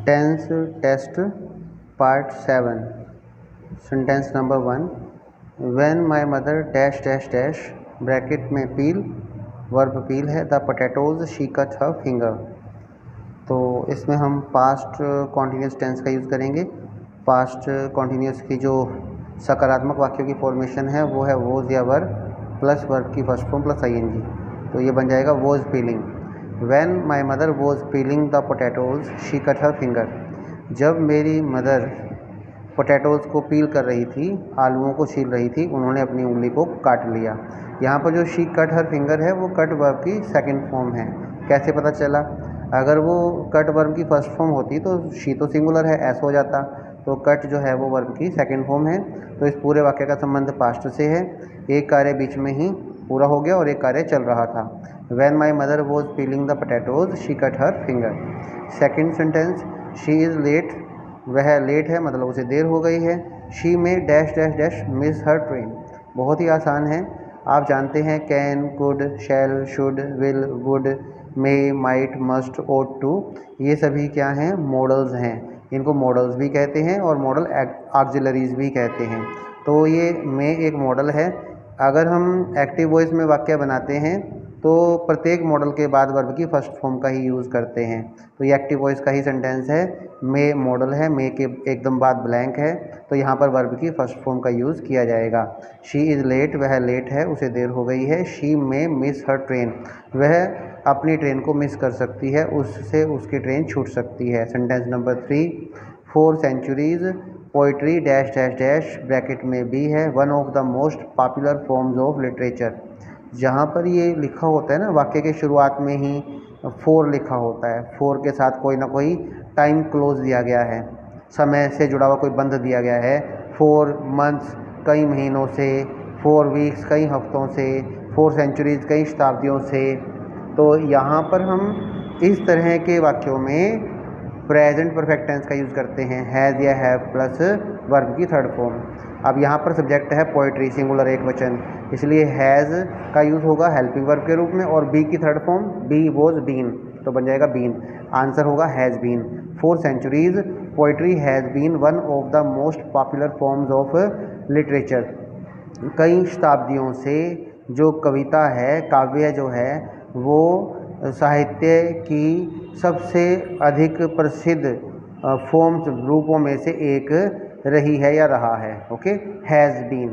Tense test part 7 sentence number 1 when my mother dash dash dash bracket में peel verb peel है the potatoes she cut her finger. तो इसमें हम past continuous tense का use करेंगे। Past continuous की जो सकारात्मक वाक्यों की फॉर्मेशन है वो है वोज या वर प्लस वर्ब की फर्स्ट फॉर्म प्लस आईएनजी। तो ये बन जाएगा was peeling. When my mother was peeling the potatoes she cut her finger. जब मेरी मदर पोटैटोज़ को पील कर रही थी, आलूओं को छील रही थी, उन्होंने अपनी उंगली को काट लिया। यहाँ पर जो शी कट हर फिंगर है वो कट वर्ब की सेकंड फॉर्म है। कैसे पता चला? अगर वो कट वर्ब की फर्स्ट फॉर्म होती तो शी तो सिंगुलर है, ऐसा हो जाता। तो कट जो है वो वर्ब की सेकंड फॉर्म है। तो इस पूरे वाक्य का संबंध पास्ट से है। एक कार्य बीच में ही पूरा हो गया और एक कार्य चल रहा था। When my mother was peeling the potatoes, she cut her finger. Second sentence she is late. वह लेट है मतलब उसे देर हो गई है। शी में dash dash dash miss her train. बहुत ही आसान है, आप जानते हैं can, could, shall, should, will, would, may, might, must, ought to, ये सभी क्या हैं? मॉडल्स हैं। इनको मॉडल्स भी कहते हैं और मॉडल ऑक्सिलरीज भी कहते हैं। तो ये मे एक मॉडल है। अगर हम एक्टिव वॉइस में वाक्य बनाते हैं तो प्रत्येक मॉडल के बाद वर्ब की फर्स्ट फॉर्म का ही यूज़ करते हैं। तो ये एक्टिव वॉइस का ही सेंटेंस है। मे मॉडल है, मे के एकदम बाद ब्लैंक है, तो यहाँ पर वर्ब की फर्स्ट फॉर्म का यूज़ किया जाएगा। शी इज़ लेट, वह लेट है, उसे देर हो गई है। She may miss her train, वह अपनी ट्रेन को मिस कर सकती है, उससे उसकी ट्रेन छूट सकती है। Sentence number 3 4 centuries poetry dash dash dash bracket में भी है one of the most popular forms of literature. जहाँ पर ये लिखा होता है ना, वाक्य के शुरुआत में ही 4 लिखा होता है, 4 के साथ कोई ना कोई टाइम क्लोज दिया गया है, समय से जुड़ा हुआ कोई बंध दिया गया है। 4 मंथ्स कई महीनों से, 4 वीक्स कई हफ्तों से, 4 सेंचुरीज कई शताब्दियों से। तो यहाँ पर हम इस तरह के वाक्यों में प्रेजेंट परफेक्ट टेंस का यूज़ करते हैं, हैज़ या हैव प्लस वर्ब की थर्ड फॉर्म। अब यहाँ पर सब्जेक्ट है पोइट्री, सिंगुलर एक वचन, इसलिए हैज़ का यूज़ होगा हेल्पिंग वर्ब के रूप में और बी की third form be was been, तो बन जाएगा बीन। आंसर होगा has been. 4 centuries poetry has been one of the most popular forms of literature. कई शताब्दियों से जो कविता है, काव्य जो है, वो साहित्य की सबसे अधिक प्रसिद्ध फॉर्म्स रूपों में से एक रही है या रहा है। Okay, has been.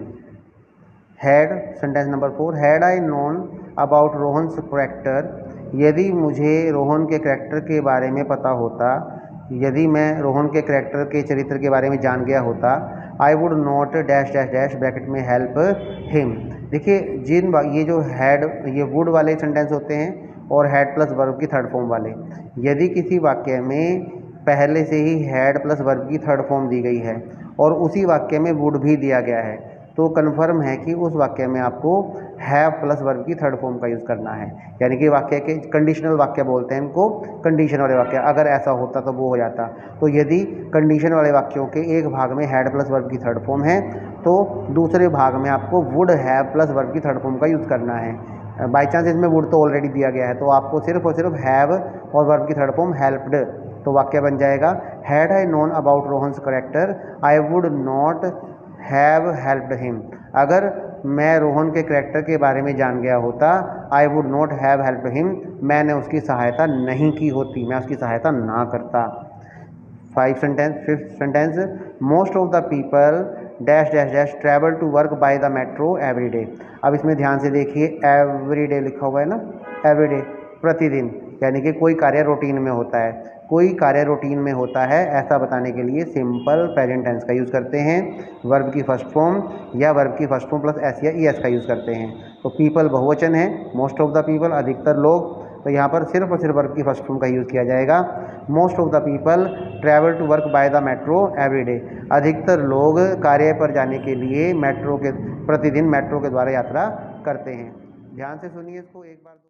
Had sentence number 4 had I known about Rohan's character, यदि मुझे रोहन के करैक्टर के बारे में पता होता, यदि मैं रोहन के करैक्टर के चरित्र के बारे में जान गया होता, I would not dash dash dash bracket में हेल्प हिम। देखिए ये जो हैड, ये वुड वाले सेंटेंस होते हैं और हैड प्लस वर्ब की थर्ड फॉर्म वाले। यदि किसी वाक्य में पहले से ही हैड प्लस वर्ब की थर्ड फॉर्म दी गई है और उसी वाक्य में वुड भी दिया गया है, तो कन्फर्म है कि उस वाक्य में आपको हैव प्लस वर्ब की थर्ड फॉर्म का यूज़ करना है। यानी कि वाक्य के कंडीशनल वाक्य बोलते हैं इनको, कंडीशन वाले वाक्य। अगर ऐसा होता तो वो हो जाता। तो यदि कंडीशन वाले वाक्यों के एक भाग में हैड प्लस वर्ब की थर्ड फॉर्म है तो दूसरे भाग में आपको वुड हैव प्लस वर्ब की थर्ड फॉर्म का यूज़ करना है। बाई चांस इसमें वुड तो ऑलरेडी दिया गया है, तो आपको सिर्फ और सिर्फ हैव और वर्ब की थर्ड फॉर्म हेल्प्ड, तो वाक्य बन जाएगा had I known about Rohan's character I would not have helped him. अगर मैं रोहन के करैक्टर के बारे में जान गया होता, I would not have helped him, मैंने उसकी सहायता नहीं की होती, मैं उसकी सहायता ना करता। 5th sentence most of the people dash dash dash travel to work by the metro every day. अब इसमें ध्यान से देखिए, एवरी डे लिखा हुआ है ना, एवरी डे प्रतिदिन, यानी कि कोई कार्य रूटीन में होता है, कोई कार्य रूटीन में होता है, ऐसा बताने के लिए सिंपल प्रेजेंट टेंस का यूज़ करते हैं। वर्ब की फर्स्ट फॉर्म या वर्ब की फर्स्ट फॉर्म प्लस एस या ईएस का यूज़ करते हैं। तो पीपल बहुवचन है, मोस्ट ऑफ द पीपल अधिकतर लोग, तो यहाँ पर सिर्फ और सिर्फ वर्ब की फर्स्ट फॉर्म का यूज़ किया जाएगा। Most of the people travel to work by the metro every day, अधिकतर लोग कार्य पर जाने के लिए प्रतिदिन मेट्रो के द्वारा यात्रा करते हैं। ध्यान से सुनिए इसको एक बार।